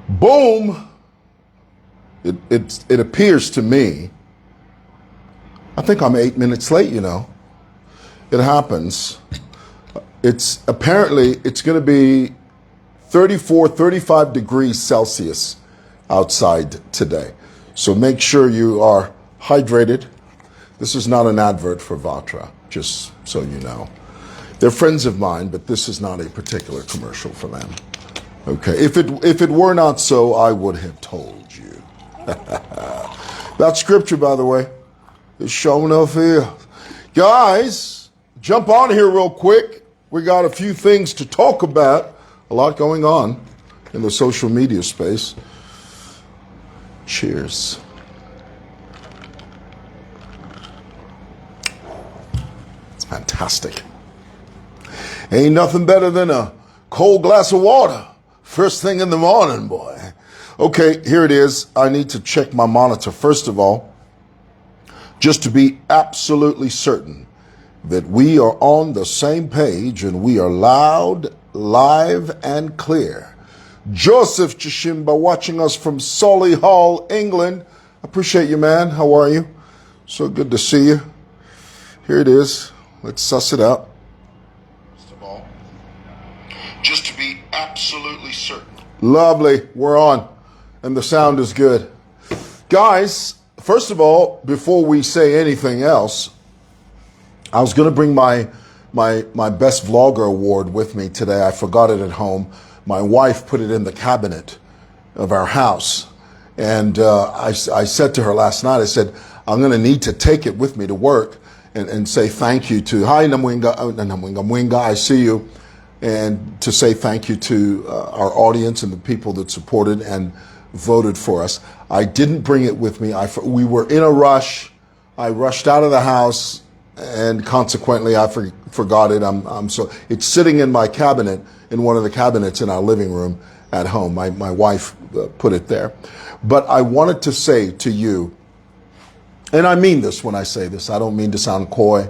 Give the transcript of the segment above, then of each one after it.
Boom. It appears to me, I think I'm 8 minutes late, you know. It happens. It's apparently, it's going to be 34, 35 degrees Celsius outside today. So make sure you are hydrated. This is not an advert for Vatra, just so you know. They're friends of mine, but this is not a particular commercial for them. Okay, if it were not so, I would have told you. That scripture, by the way, is showing up here. Guys, jump on here real quick. We got a few things to talk about. A lot going on in the social media space. Cheers. It's fantastic. Ain't nothing better than a cold glass of water first thing in the morning, boy. Okay, here it is. I need to check my monitor first of all, just to be absolutely certain that we are on the same page and we are loud, live, and clear. Joseph Chishimba watching us from Solihull, England. Appreciate you, man. How are you? So good to see you. Here it is. Let's suss it out. First of all, just to be absolutely certain. Lovely. We're on. And the sound is good. Guys, first of all, before we say anything else, I was going to bring my Best Vlogger award with me today. I forgot it at home. My wife put it in the cabinet of our house. And I said to her last night, I said, I'm going to need to take it with me to work and say thank you to, hi Namwinga, I see you. And to say thank you to our audience and the people that supported and voted for us. I didn't bring it with me. We were in a rush. I rushed out of the house, and consequently, I forgot it. So it's sitting in my cabinet, in one of the cabinets in our living room at home. My wife put it there. But I wanted to say to you, and I mean this when I say this. I don't mean to sound coy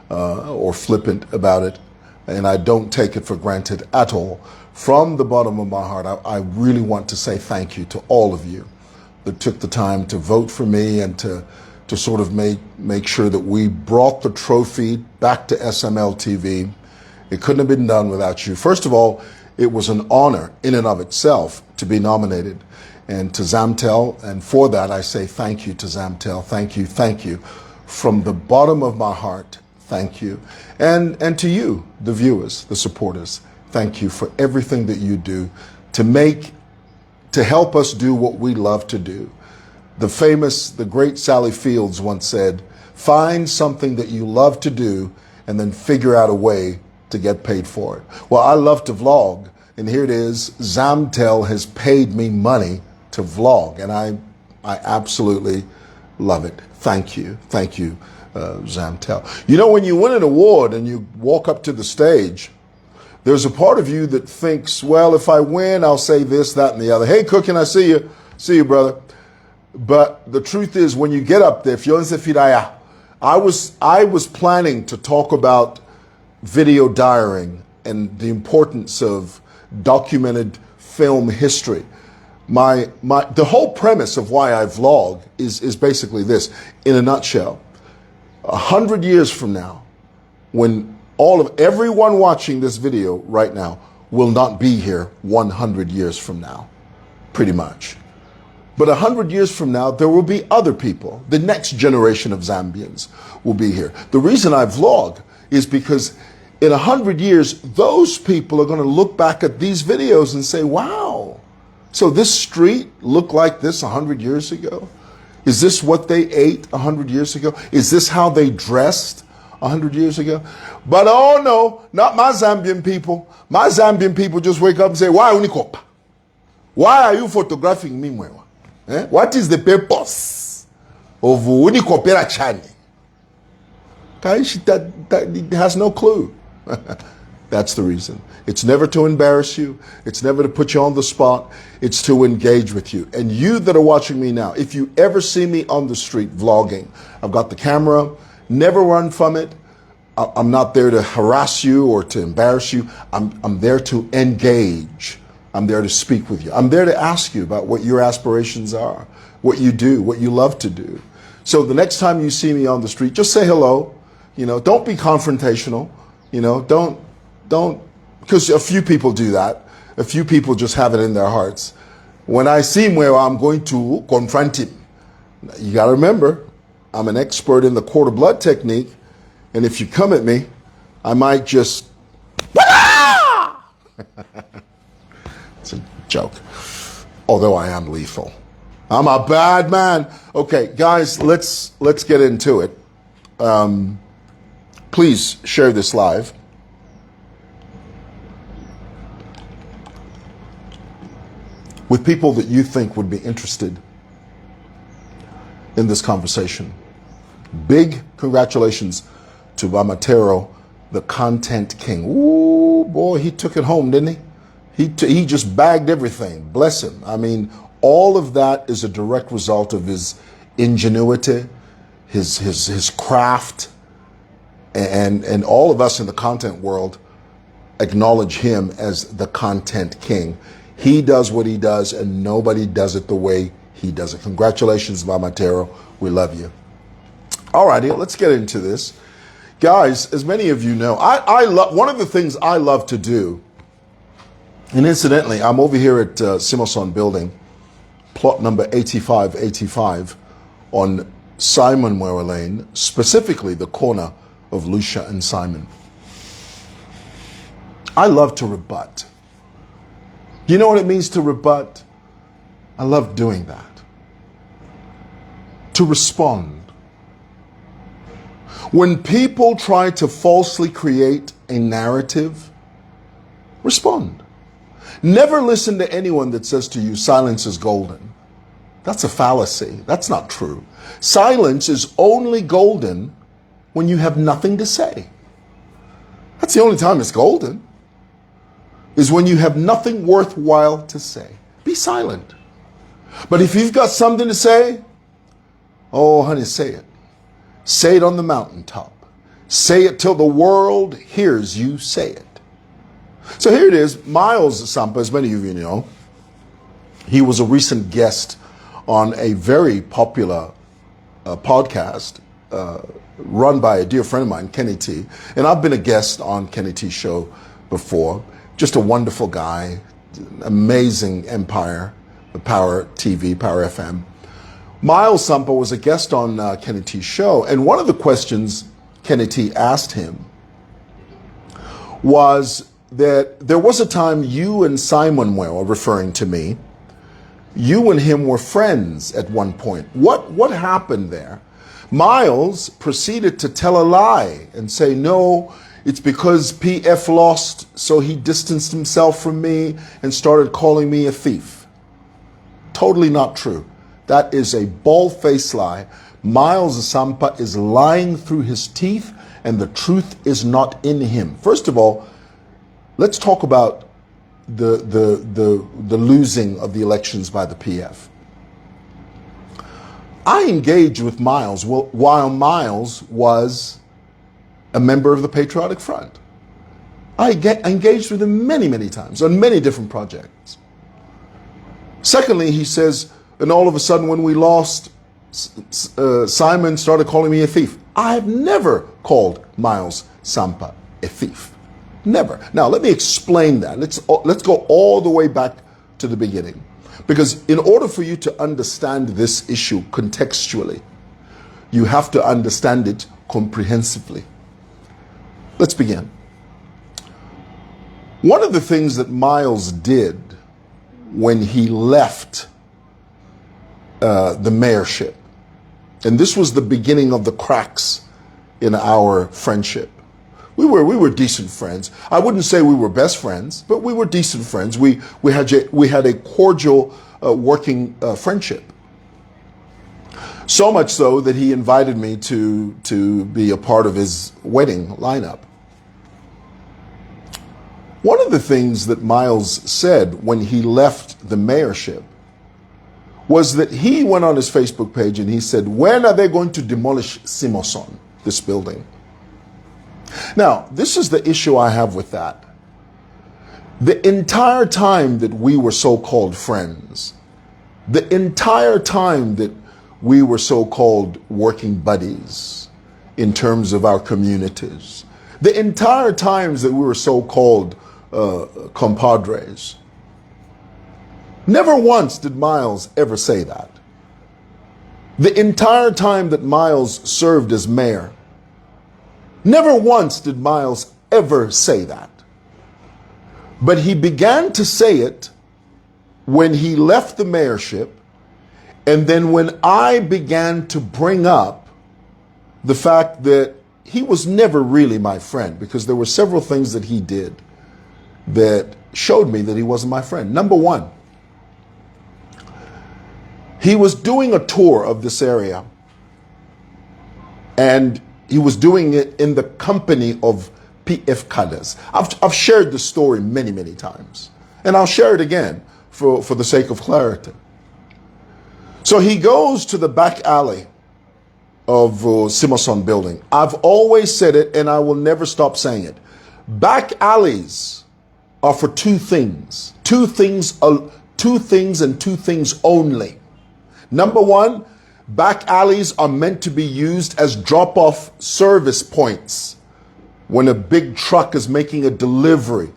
or flippant about it, and I don't take it for granted at all. From the bottom of my heart, I really want to say thank you to all of you that took the time to vote for me and to sort of make sure that we brought the trophy back to SML TV. It couldn't have been done without you. First of all, it was an honor in and of itself to be nominated. And to Zamtel, and for that I say thank you to Zamtel. Thank you. From the bottom of my heart, thank you. And to you, the viewers, the supporters, thank you for everything that you do to help us do what we love to do. The great Sally Fields once said, find something that you love to do and then figure out a way to get paid for it. Well, I love to vlog, and here it is. Zamtel has paid me money to vlog, and I absolutely love it. Thank you, Zamtel. You know, when you win an award and you walk up to the stage, there's a part of you that thinks, well, if I win, I'll say this, that, and the other. Hey, Cookin, I see you. See you, brother. But the truth is, when you get up there, I was planning to talk about video diarying and the importance of documented film history. The whole premise of why I vlog is basically this, in a nutshell. 100 years from now, when everyone watching this video right now will not be here 100 years from now, pretty much. But 100 years from now, there will be other people. The next generation of Zambians will be here. The reason I vlog is because in 100 years, those people are going to look back at these videos and say, wow, so this street looked like this 100 years ago? Is this what they ate 100 years ago? Is this how they dressed 100 years ago? But oh no, not my Zambian people. My Zambian people just wake up and say, why Unikopa? Why are you photographing me, mwewa? What is the purpose of Unikopera Chani? That has no clue. That's the reason. It's never to embarrass you. It's never to put you on the spot. It's to engage with you. And you that are watching me now, if you ever see me on the street vlogging, I've got the camera, never run from it. I'm not there to harass you or to embarrass you. I'm there to engage I'm there to speak with you. I'm there to ask you about what your aspirations are, what you do, what you love to do. So the next time you see me on the street, just say hello. You know, don't be confrontational. You know, don't, because a few people do that. A few people just have it in their hearts. When I see mwewa, I'm going to confront him. You got to remember, I'm an expert in the quarter blood technique, and if you come at me, I might just, it's a joke, although I am lethal. I'm a bad man. Okay, guys, let's get into it. Please share this live. With people that you think would be interested in this conversation. Big congratulations to Bamatero, the content king. Ooh, boy, he took it home, didn't he? He just bagged everything. Bless him. I mean, all of that is a direct result of his ingenuity, his craft, and all of us in the content world acknowledge him as the content king. He does what he does, and nobody does it the way he does it. Congratulations, Bamatero. We love you. All righty, let's get into this. Guys, as many of you know, I love, one of the things I love to do, and incidentally, I'm over here at Simoson Building, plot number 8585 on Simon Mwewa Lane, specifically the corner of Lucia and Simon. I love to rebut. You know what it means to rebut? I love doing that. To respond. When people try to falsely create a narrative, respond. Never listen to anyone that says to you, silence is golden. That's a fallacy. That's not true. Silence is only golden when you have nothing to say. That's the only time it's golden, is when you have nothing worthwhile to say. Be silent. But if you've got something to say, oh, honey, say it. Say it on the mountaintop. Say it till the world hears you say it. So here it is. Miles Sampa, as many of you know, he was a recent guest on a very popular podcast run by a dear friend of mine, Kenny T. And I've been a guest on Kenny T's show before. Just a wonderful guy, amazing empire, the Power TV, Power FM. Miles Sampa was a guest on Kenny T's show, and one of the questions Kenny T asked him was that there was a time you and Simon Mwewa, referring to me, you and him were friends at one point. What happened there? Miles proceeded to tell a lie and say, no, it's because PF lost, so he distanced himself from me and started calling me a thief. Totally not true. That is a bald-faced lie. Miles Sampa is lying through his teeth, and the truth is not in him. First of all, let's talk about the losing of the elections by the PF. I engaged with Miles while Miles was a member of the Patriotic Front. I engaged with him many, many times on many different projects. Secondly, he says, and all of a sudden when we lost, Simon started calling me a thief. I have never called Miles Sampa a thief. Never. Now, let me explain that. Let's go all the way back to the beginning. Because in order for you to understand this issue contextually, you have to understand it comprehensively. Let's begin. One of the things that Miles did when he left the mayorship, and this was the beginning of the cracks in our friendship. We were decent friends. I wouldn't say we were best friends, but we were decent friends. We had a cordial working friendship. So much so that he invited me to be a part of his wedding lineup. One of the things that Miles said when he left the mayorship was that he went on his Facebook page and he said, when are they going to demolish Simoson, this building? Now, this is the issue I have with that. The entire time that we were so-called friends, the entire time that we were so-called working buddies in terms of our communities, the entire times that we were so-called compadres, never once did Miles ever say that. The entire time that Miles served as mayor, never once did Miles ever say that. But he began to say it when he left the mayorship, and then when I began to bring up the fact that he was never really my friend, because there were several things that he did that showed me that he wasn't my friend. Number one, he was doing a tour of this area, and he was doing it in the company of PF cadres. I've shared the story many, many times, and I'll share it again for the sake of clarity. So he goes to the back alley of Simoson building. I've always said it, and I will never stop saying it. Back alleys are for two things and two things only. Number one, back alleys are meant to be used as drop-off service points. When a big truck is making a delivery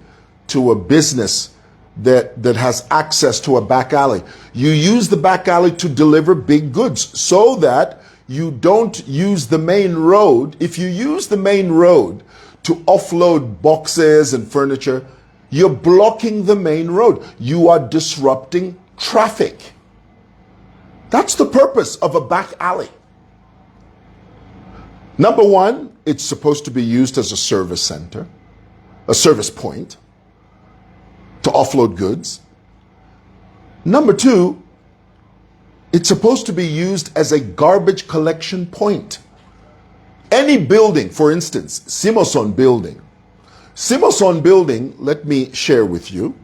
to a business that has access to a back alley, you use the back alley to deliver big goods so that you don't use the main road. If you use the main road to offload boxes and furniture, you're blocking the main road. You are disrupting traffic. That's the purpose of a back alley. Number one, it's supposed to be used as a service center, a service point to offload goods. Number two, it's supposed to be used as a garbage collection point. Any building, for instance, Simoson building, let me share with you,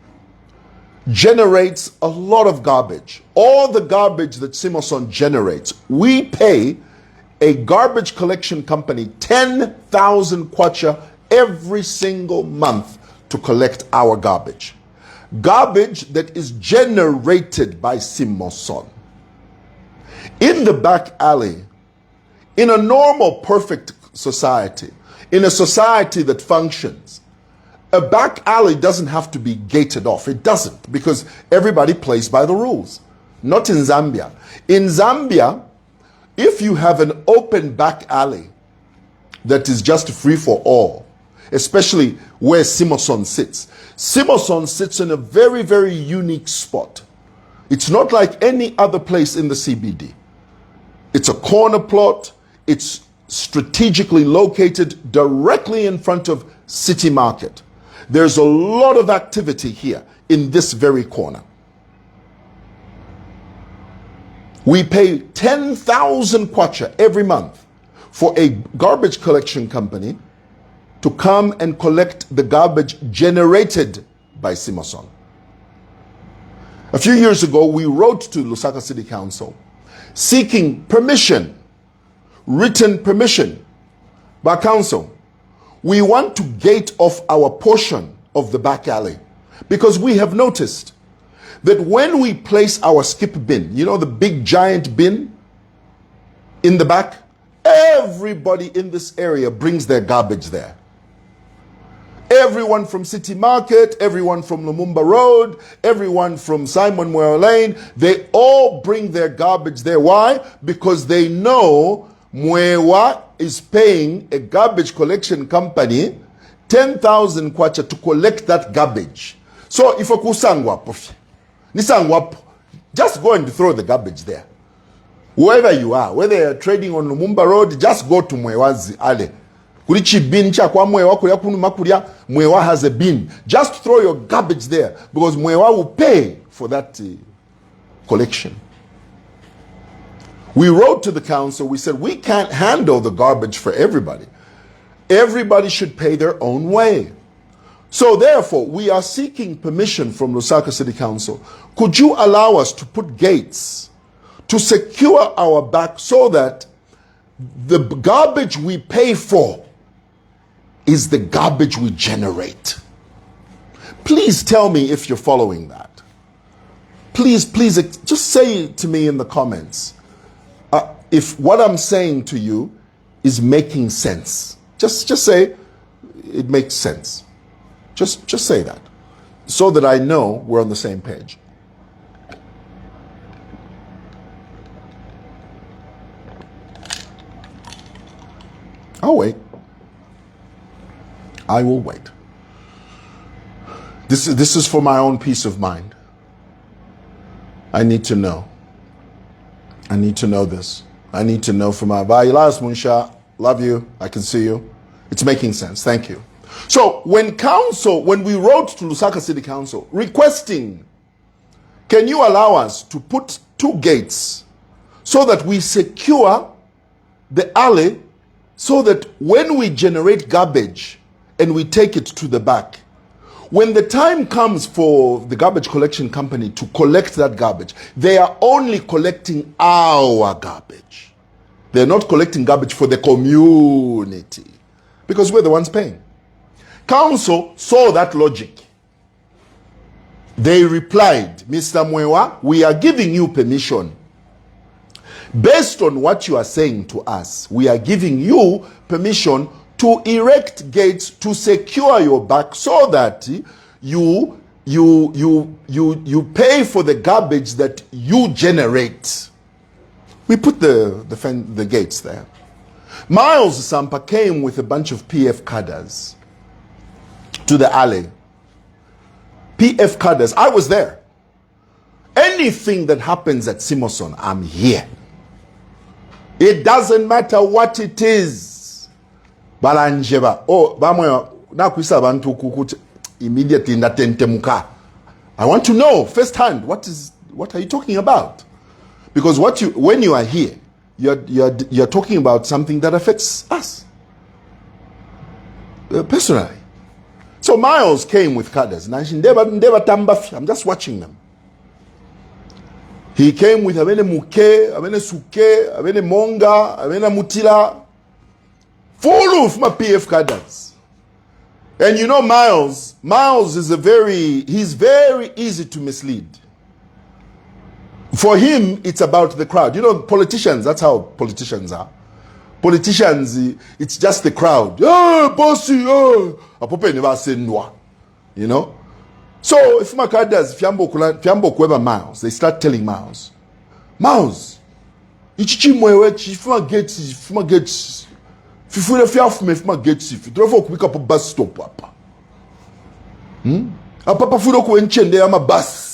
generates a lot of garbage. All the garbage that Simoson generates, we pay a garbage collection company 10,000 kwacha every single month to collect our garbage. Garbage that is generated by Simoson. In the back alley, in a normal, perfect society, in a society that functions, a back alley doesn't have to be gated off. It doesn't, because everybody plays by the rules. Not in Zambia. In Zambia, if you have an open back alley that is just free for all, especially where Simoson sits in a very, very unique spot. It's not like any other place in the CBD. It's a corner plot. It's strategically located directly in front of City Market. There's a lot of activity here in this very corner. We pay 10,000 kwacha every month for a garbage collection company to come and collect the garbage generated by Simoson. A few years ago, we wrote to Lusaka City Council seeking permission, written permission by council. We want to gate off our portion of the back alley because we have noticed that when we place our skip bin, you know, the big giant bin in the back, everybody in this area brings their garbage there. Everyone from City Market, everyone from Lumumba Road, everyone from Simon Mwewa Lane, they all bring their garbage there. Why? Because they know Mwewa is paying a garbage collection company 10,000 kwacha to collect that garbage. So if a kusangwapo, nisangwapo, just go and throw the garbage there. Wherever you are, whether you're trading on Lumumba Road, just go to Mwewa's alley. Mwewa has a bin. Just throw your garbage there because Mwewa will pay for that collection. We wrote to the council, we said, we can't handle the garbage for everybody. Everybody should pay their own way. So therefore, we are seeking permission from Lusaka City Council. Could you allow us to put gates to secure our back so that the garbage we pay for is the garbage we generate? Please tell me if you're following that. Please, just say it to me in the comments. If what I'm saying to you is making sense. Just say it makes sense. Just say that, so that I know we're on the same page. I'll wait. I will wait. This is for my own peace of mind. I need to know. I need to know this. I need to know from my Vailas Munsha. Love you. I can see you. It's making sense. Thank you. So when we wrote to Lusaka City Council requesting, can you allow us to put 2 gates so that we secure the alley, so that when we generate garbage and we take it to the back, when the time comes for the garbage collection company to collect that garbage, they are only collecting our garbage. They're not collecting garbage for the community, because we're the ones paying. Council saw that logic. They replied, Mr. Mwewa, we are giving you permission. Based on what you are saying to us, we are giving you permission to erect gates to secure your back, so that you pay for the garbage that you generate. We put the gates there. Miles Sampa came with a bunch of PF cadres to the alley. PF cadres, I was there. Anything that happens at Simoson, I'm here. It doesn't matter what it is. Balanjeba. Oh, bamwe na kuisa abantu kukuti immediately natentemuka. I want to know firsthand what are you talking about? Because when you are here, you're talking about something that affects us personally. So Miles came with cadres. I'm just watching them. He came with Abene Muke, Abene Suke, Abene Monga, Abene Mutila, full of my PF cadres. And you know Miles is he's very easy to mislead. For him, it's about the crowd. You know, politicians, that's how politicians are. Politicians, it's just the crowd. Yeah, bossy, apope never say no. You know? So if my card does Fiambo Kweba Miles, they start telling Miles, ichichi mwewe chifuma gates, fifuna fiafume fuma gates, fidrofo kuwika po bus stop apa. Apapa fudo kuenchende ama bus.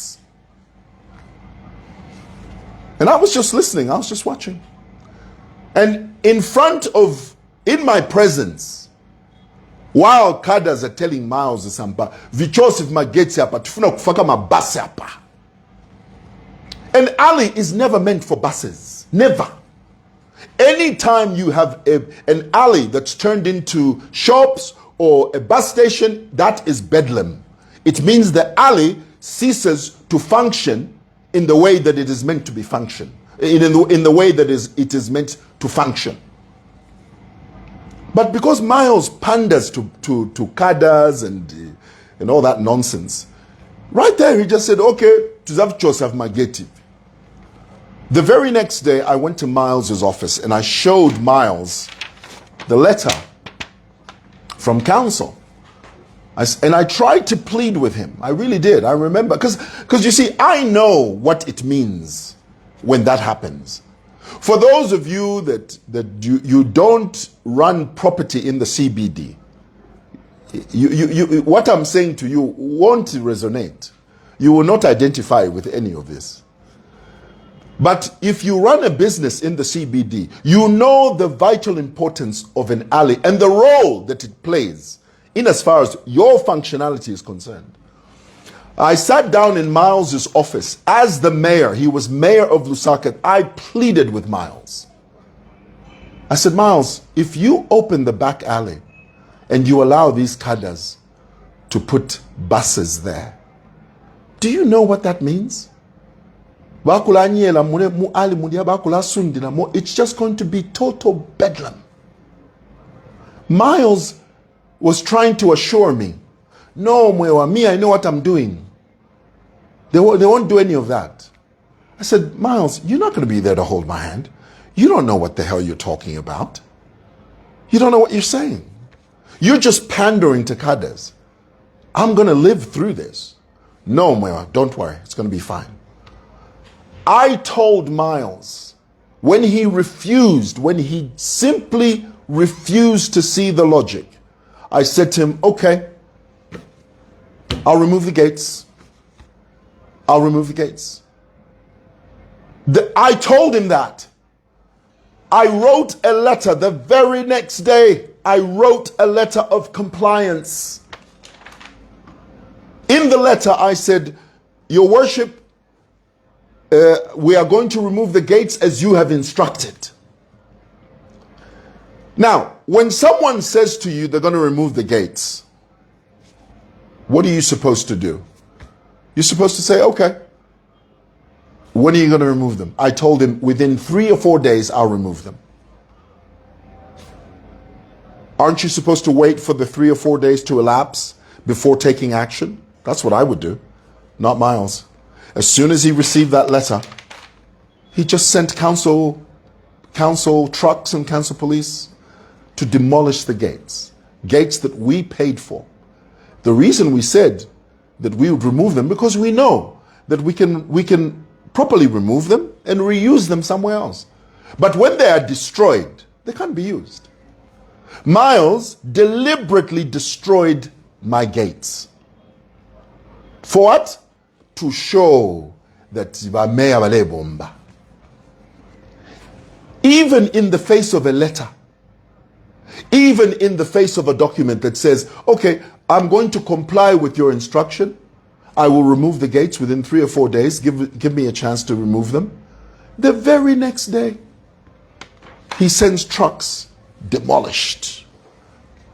And I was just listening, I was just watching. And in my presence, while cadres are telling Miles Sampa, Vichosif mageti hapa, tufuna kufaka mabasi hapa. An alley is never meant for buses. Never. Anytime you have an alley that's turned into shops or a bus station, that is bedlam. It means the alley ceases to function in the way that it is meant to be function. In the way that it is meant to function. But because Miles panders to cadres and all that nonsense, right there he just said, okay, tuzav Joseph Mageti. The very next day I went to Miles's office and I showed Miles the letter from council. And I tried to plead with him. I really did. I remember. Because you see, I know what it means when that happens. For those of you that you don't run property in the CBD, what I'm saying to you won't resonate. You will not identify with any of this. But if you run a business in the CBD, you know the vital importance of an alley and the role that it plays in as far as your functionality is concerned. I sat down in Miles's office as the mayor. He was mayor of Lusaka. I pleaded with Miles. I said, Miles, if you open the back alley and you allow these cadres to put buses there, do you know what that means? It's just going to be total bedlam. Miles was trying to assure me No, mwewa, me, I know what I'm doing. They won't do any of that. I said, Miles, you're not going to be there to hold my hand. You don't know what the hell you're talking about. You don't know what you're saying. You're just pandering to cadres. I'm going to live through this. No, mwewa, don't worry. It's going to be fine. I told Miles when he simply refused to see the logic, I said to him, okay, I'll remove the gates. I'll remove the gates. I told him that. I wrote a letter the very next day. I wrote a letter of compliance. In the letter, I said, Your Worship, we are going to remove the gates as you have instructed. Now, when someone says to you they're going to remove the gates, what are you supposed to do? You're supposed to say, okay. When are you going to remove them? I told him within 3 or 4 days, I'll remove them. Aren't you supposed to wait for the 3 or 4 days to elapse before taking action? That's what I would do, not Miles. As soon as he received that letter, he just sent council trucks and council police to demolish the gates that we paid for. The reason we said that we would remove them, because we know that we can properly remove them and reuse them somewhere else. But when they are destroyed, they can't be used. Miles deliberately destroyed my gates. For what? To show that even in the face of a letter, even in the face of a document that says, okay, I'm going to comply with your instruction, I will remove the gates within 3 or 4 days, give me a chance to remove them. The very next day, he sends trucks, demolished.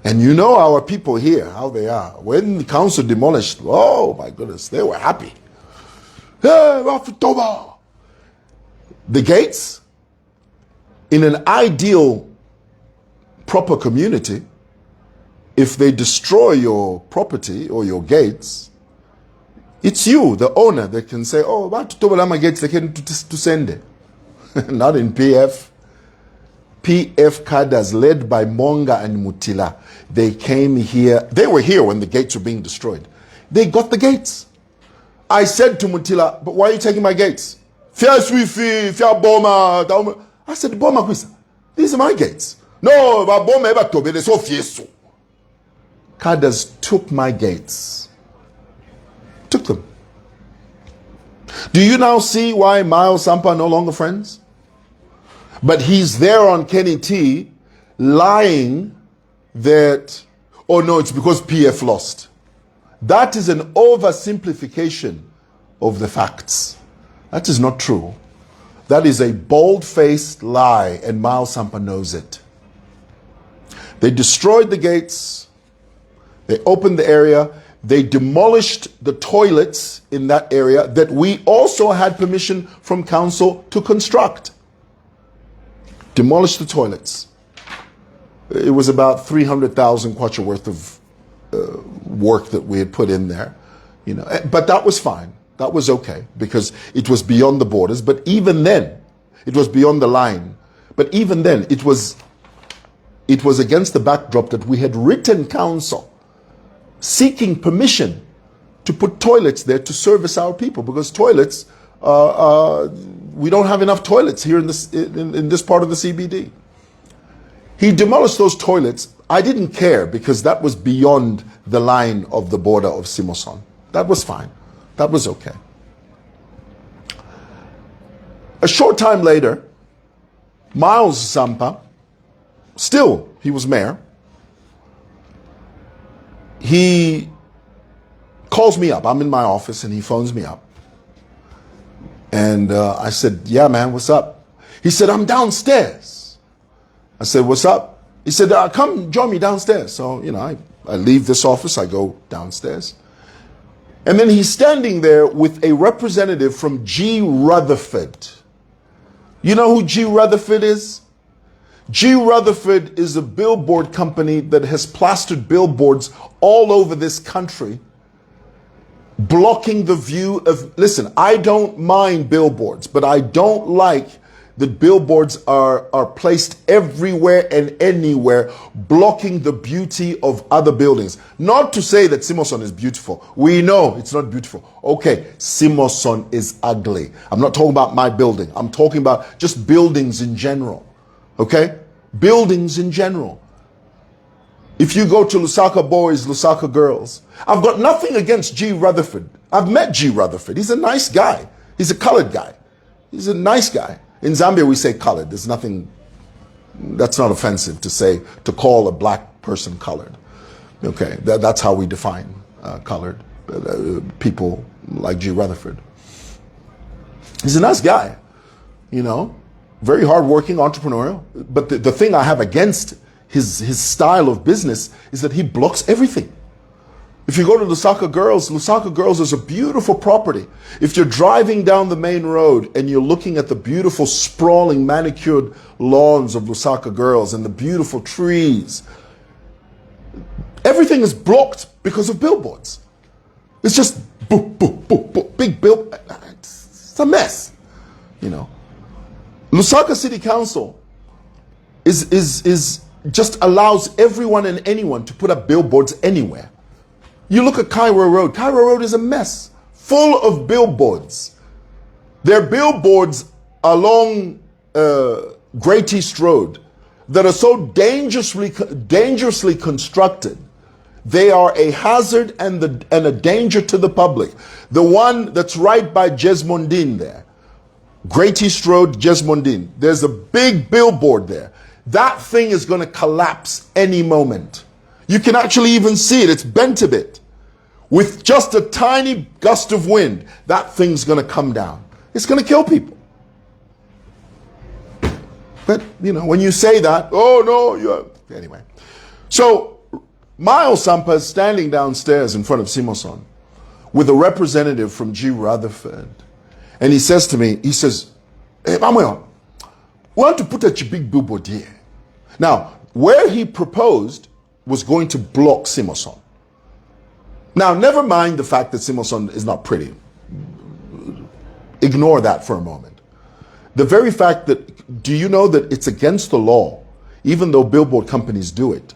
And you know our people here, how they are. When the council demolished, oh my goodness, they were happy. The gates, in an ideal, proper community, if they destroy your property or your gates, it's you, the owner, that can say, oh, my gates, they can to send it. Not in PF. PF cadres led by Monga and Mutila. They came here. They were here when the gates were being destroyed. They got the gates. I said to Mutila, but why are you taking my gates? I said, Boma, these are my gates. No, cadres took my gates. Took them. Do you now see why Miles Sampa are no longer friends? But he's there on Kenny T lying that, oh no, it's because PF lost. That is an oversimplification of the facts. That is not true. That is a bold-faced lie, and Miles Sampa knows it. They destroyed the gates. They opened the area. They demolished the toilets in that area that we also had permission from council to construct. Demolished the toilets. It was about 300,000 kwacha worth of work that we had put in there, you know. But that was fine. That was okay because it was beyond the borders. But even then, it was beyond the line. But even then, it was against the backdrop that we had written council seeking permission to put toilets there to service our people, because toilets, we don't have enough toilets here in this part of the CBD. He demolished those toilets. I didn't care because that was beyond the line of the border of Simoson. That was fine. That was okay. A short time later, Miles Sampa, still he was mayor, he calls me up. I'm in my office and he phones me up. And I said, yeah, man, what's up? He said, I'm downstairs. I said, what's up? He said, come join me downstairs. So, you know, I leave this office, I go downstairs. And then he's standing there with a representative from G. Rutherford. You know who G. Rutherford is? G. Rutherford is a billboard company that has plastered billboards all over this country, blocking the view of, listen, I don't mind billboards, but I don't like that billboards are placed everywhere and anywhere, blocking the beauty of other buildings. Not to say that Simoson is beautiful. We know it's not beautiful. Okay, Simoson is ugly. I'm not talking about my building. I'm talking about just buildings in general. Okay? Buildings in general. If you go to Lusaka boys, Lusaka girls, I've got nothing against G. Rutherford. I've met G. Rutherford. He's a nice guy. He's a colored guy. He's a nice guy. In Zambia, we say colored. There's nothing, that's not offensive to say, to call a black person colored. Okay, that's how we define colored. People like G. Rutherford. He's a nice guy, you know, very hardworking, entrepreneurial. But the thing I have against his style of business is that he blocks everything. If you go to Lusaka Girls is a beautiful property. If you're driving down the main road and you're looking at the beautiful sprawling manicured lawns of Lusaka Girls and the beautiful trees, everything is blocked because of billboards. It's just big bill. It's a mess, you know. Lusaka City Council is just allows everyone and anyone to put up billboards anywhere. You look at Cairo Road. Cairo Road is a mess, full of billboards. There are billboards along Great East Road that are so dangerously constructed. They are a hazard and a danger to the public. The one that's right by Jesmondin there, Great East Road, Jesmondin. There's a big billboard there. That thing is going to collapse any moment. You can actually even see it. It's bent a bit. With just a tiny gust of wind, that thing's going to come down. It's going to kill people. But, you know, when you say that, oh, no, anyway. So, Miles Sampa is standing downstairs in front of Simoson with a representative from G. Rutherford. And he says to me, he says, hey, Mamuel, we want to put a big billboard here. Now, where he proposed was going to block Simoson. Now, never mind the fact that Simoson is not pretty. Ignore that for a moment. The very fact that, do you know that it's against the law, even though billboard companies do it,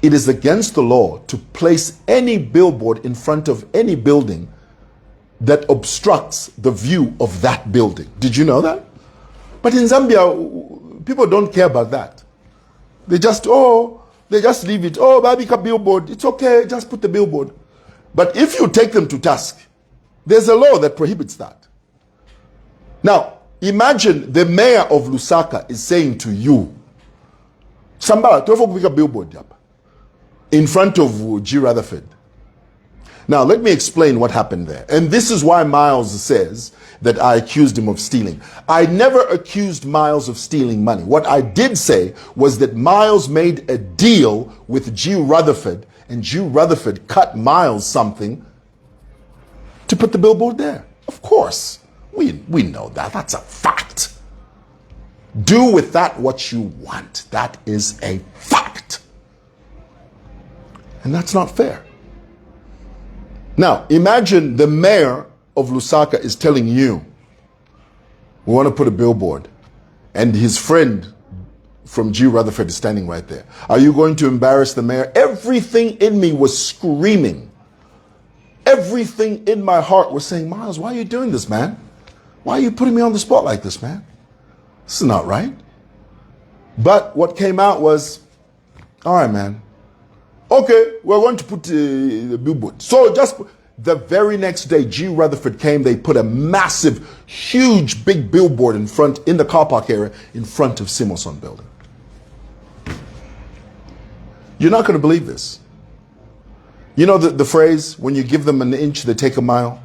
it is against the law to place any billboard in front of any building that obstructs the view of that building. Did you know that? But in Zambia, people don't care about that. They just leave it. Oh, Babika billboard. It's okay, just put the billboard. But if you take them to task, there's a law that prohibits that. Now, imagine the mayor of Lusaka is saying to you, Sambala, a billboard in front of G. Rutherford. Now, let me explain what happened there. And this is why Miles says that I accused him of stealing. I never accused Miles of stealing money. What I did say was that Miles made a deal with G. Rutherford, and G. Rutherford cut Miles something to put the billboard there. Of course, we know that. That's a fact. Do with that what you want. That is a fact. And that's not fair. Now, imagine the mayor of Lusaka is telling you, we want to put a billboard, and his friend from G. Rutherford is standing right there. Are you going to embarrass the mayor? Everything in me was screaming. Everything in my heart was saying, Miles, why are you doing this, man? Why are you putting me on the spot like this, man? This is not right. But what came out was, all right, man. Okay, we're going to put the billboard. So just the very next day, G. Rutherford came. They put a massive, huge, big billboard in the car park area in front of Simoson building. You're not going to believe this. You know the phrase, when you give them an inch, they take a mile?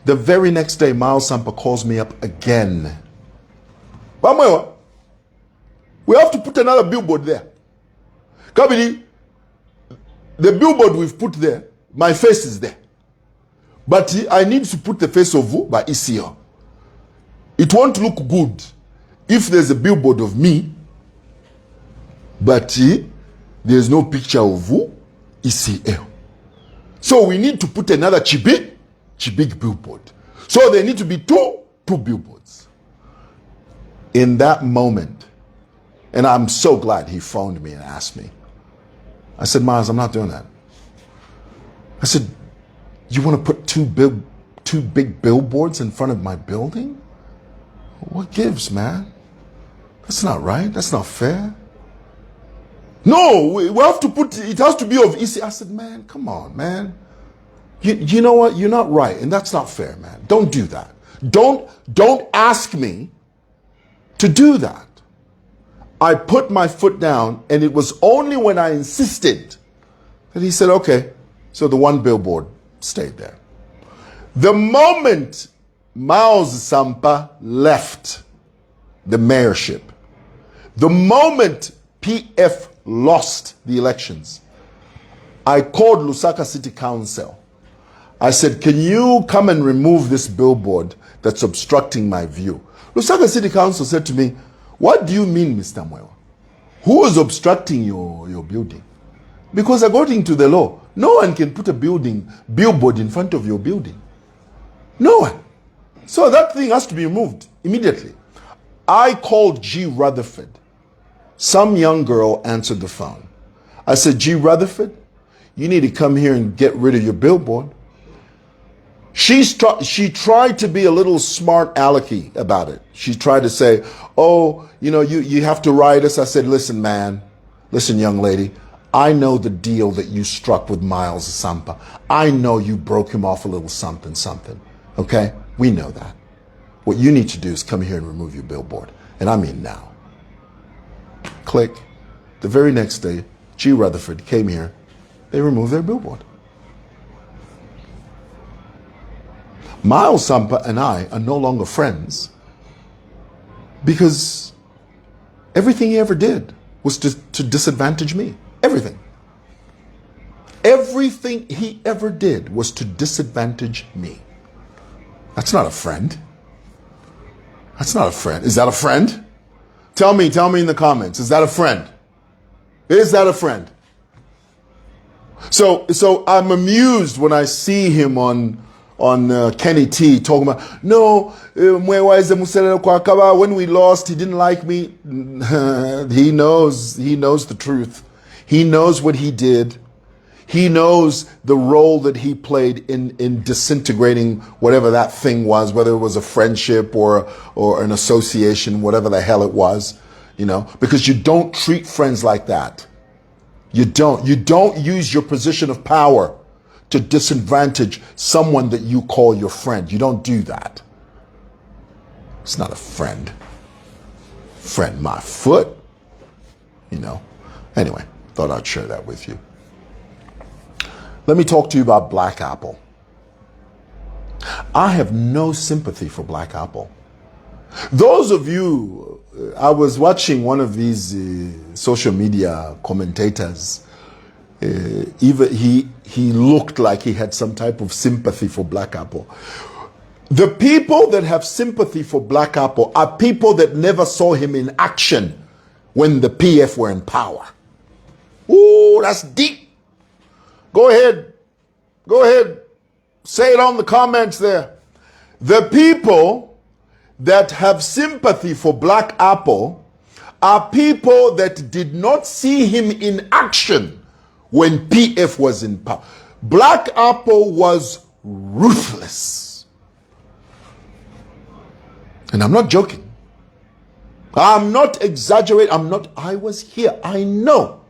The very next day, Miles Sampa calls me up again. Mwewa, we have to put another billboard there. Kabidi, the billboard we've put there, my face is there. But I need to put the face of Vu by ECO. It won't look good if there's a billboard of me but there's no picture of who ECL. So we need to put another Chibig billboard. So there need to be two billboards. In that moment, and I'm so glad he phoned me and asked me. I said, Miles, I'm not doing that. I said, you want to put two big billboards in front of my building? What gives, man? That's not right. That's not fair. No, we have to put, it has to be of EC. I said, man, come on, man. You know what? You're not right. And that's not fair, man. Don't do that. Don't ask me to do that. I put my foot down, and it was only when I insisted that he said, okay. So the one billboard stayed there. The moment Miles Sampa left the mayorship, the moment PF lost the elections, I called Lusaka City Council. I said, can you come and remove this billboard that's obstructing my view? Lusaka City Council said to me, what do you mean, Mr. Mwewa? Who is obstructing your building? Because according to the law, no one can put a billboard in front of your building. No one. So that thing has to be removed immediately. I called G. Rutherford. Some young girl answered the phone. I said, G. Rutherford, you need to come here and get rid of your billboard. She tried to be a little smart alecky about it. She tried to say, oh, you have to write us. I said, listen, man, listen, young lady, I know the deal that you struck with Miles Sampa. I know you broke him off a little something, okay? We know that. What you need to do is come here and remove your billboard. And I mean now. Click. The very next day, G. Rutherford came here. They removed their billboard. Miles Sampa and I are no longer friends because everything he ever did was to disadvantage me. Everything. Everything he ever did was to disadvantage me. That's not a friend. That's not a friend. Is that a friend? Tell me in the comments. Is that a friend? Is that a friend? So I'm amused when I see him on Kenny T talking about, no, mwewa is muselele kwa kaba. When we lost, he didn't like me. He knows the truth. He knows what he did. He knows the role that he played in disintegrating whatever that thing was, whether it was a friendship or an association, whatever the hell it was, because you don't treat friends like that. You don't use your position of power to disadvantage someone that you call your friend. You don't do that. It's not a friend. Friend my foot. Anyway, thought I'd share that with you. Let me talk to you about Black Apple. I have no sympathy for Black Apple. Those of you, I was watching one of these social media commentators. Even he looked like he had some type of sympathy for Black Apple. The people that have sympathy for Black Apple are people that never saw him in action when the PF were in power. Ooh, that's deep. Go ahead. Say it on the comments there. The people that have sympathy for Black Apple are people that did not see him in action when PF was in power. Black Apple was ruthless. And I'm not joking. I'm not exaggerating. I was here. I know.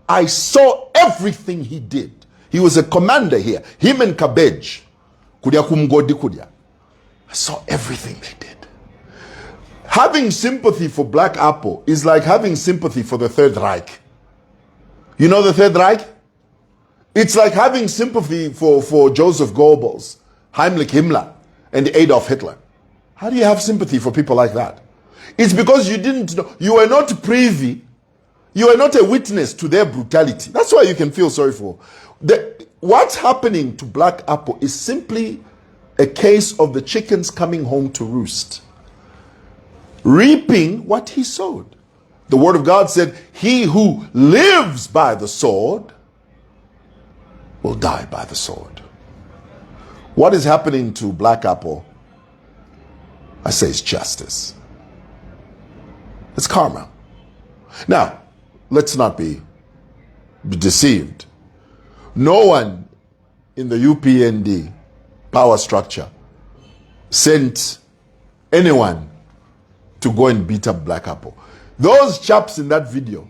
I saw everything he did. He was a commander here. Him and Cabbage. I saw everything they did. Having sympathy for Black Apple is like having sympathy for the Third Reich. You know the Third Reich? It's like having sympathy for Joseph Goebbels, Heinrich Himmler, and Adolf Hitler. How do you have sympathy for people like that? It's because you didn't know, you were not privy, you are not a witness to their brutality. That's why you can feel sorry for. What's happening to Black Apple is simply a case of the chickens coming home to roost. Reaping what he sowed. The word of God said, he who lives by the sword will die by the sword. What is happening to Black Apple? I say it's justice. It's karma. Now, let's not be deceived. No one in the Upnd power structure sent anyone to go and beat up Black Apple. Those chaps in that video,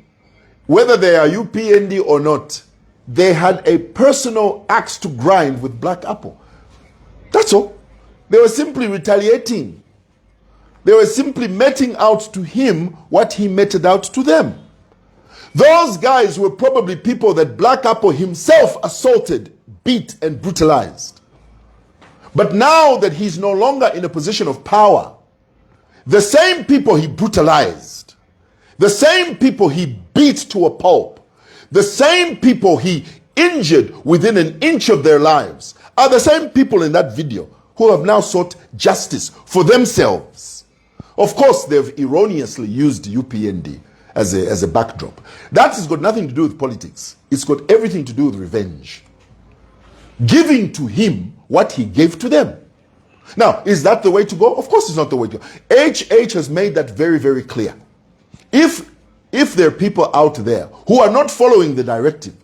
whether they are Upnd or not, they had a personal axe to grind with Black Apple. That's all. They were simply retaliating. They were simply meting out to him what he meted out to them. Those guys were probably people that Black Apple himself assaulted, beat, and brutalized. But now that he's no longer in a position of power, the same people he brutalized, the same people he beat to a pulp, the same people he injured within an inch of their lives are the same people in that video who have now sought justice for themselves. Of course, they've erroneously used Upnd as a backdrop. That has got nothing to do with politics. It's got everything to do with revenge. Giving to him what he gave to them. Now, is that the way to go? Of course it's not the way to go. HH has made that very, very clear. If there are people out there who are not following the directive,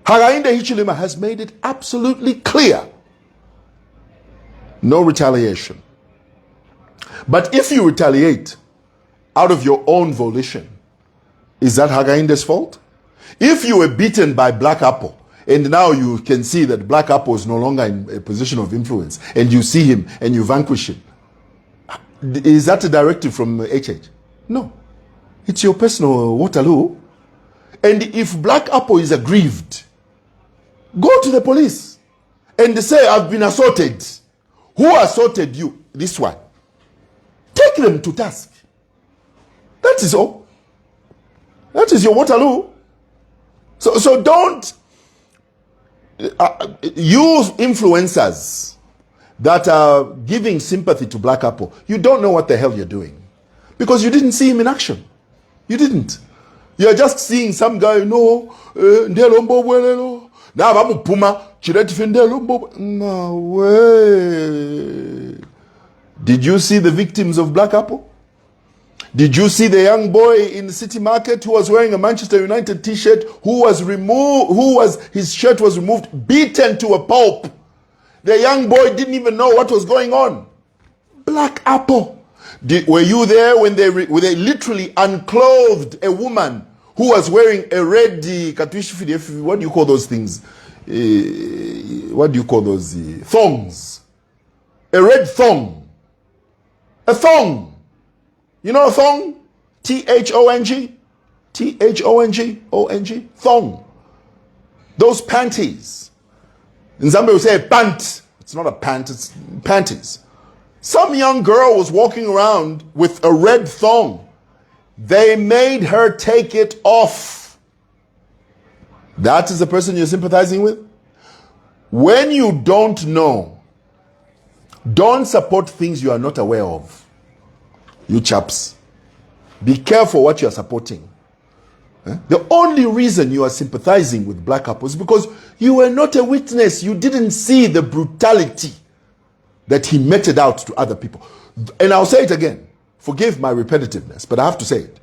Hagainde Hichilema has made it absolutely clear. No retaliation. But if you retaliate out of your own volition, is that Hagainde's fault? If you were beaten by Black Apple, and now you can see that Black Apple is no longer in a position of influence, and you see him and you vanquish him, is that a directive from HH? No. It's your personal Waterloo. And if Black Apple is aggrieved, go to the police and say, I've been assaulted. Who assaulted you? This one. Take them to task. That is all. That is your Waterloo. So don't use influencers that are giving sympathy to Black Apple. You don't know what the hell you're doing. Because you didn't see him in action. You didn't. You're just seeing some guy, no way. Did you see the victims of Black Apple? Did you see the young boy in the city market who was wearing a Manchester United t-shirt, his shirt was removed, beaten to a pulp? The young boy didn't even know what was going on. Black Apple. Were you there when they literally unclothed a woman who was wearing a red, what do you call those things? What do you call those? Thongs. A red thong. A thong. You know a thong? T-H-O-N-G? T-H-O-N-G? Thong. Those panties. In Zambia we say pant. It's not a pant, it's panties. Some young girl was walking around with a red thong. They made her take it off. That is the person you're sympathizing with? When you don't know, don't support things you are not aware of. You chaps, be careful what you are supporting. The only reason you are sympathizing with Black Apple is because you were not a witness. You didn't see the brutality that he meted out to other people. And I'll say it again. Forgive my repetitiveness, but I have to say it.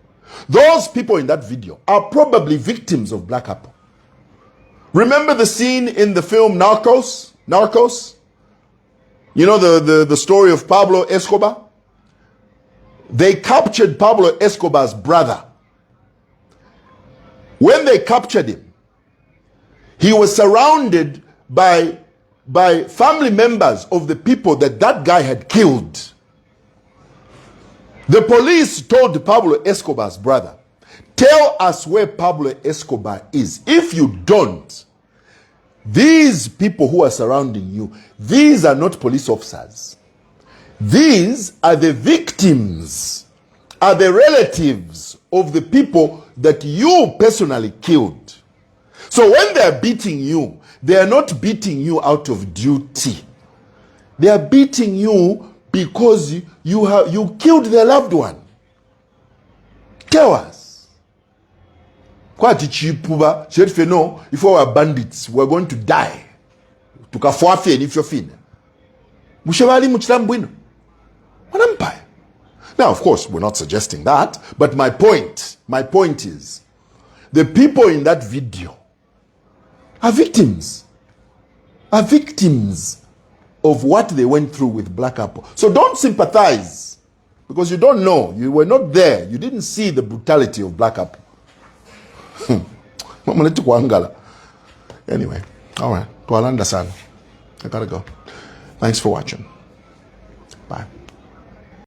Those people in that video are probably victims of Black Apple. Remember the scene in the film Narcos? Narcos? You know the story of Pablo Escobar? They captured Pablo Escobar's brother. When they captured him, he was surrounded by family members of the people that guy had killed. The police told Pablo Escobar's brother, tell us where Pablo Escobar is. If you don't, these people who are surrounding you, these are not police officers. These are the victims, are the relatives of the people that you personally killed. So when they are beating you, they are not beating you out of duty. They are beating you because you killed their loved one. chaos. Quite cheap, if you know, if we were bandits, we're going to die. Tukafuafe if you're fin. Mushawali muchilambwino. An empire. Now, of course, we're not suggesting that, but my point is, the people in that video are victims of what they went through with Black Apple. So don't sympathize, because you don't know. You were not there. You didn't see the brutality of Black Apple. Anyway, all right. I gotta go. Thanks for watching. Bye.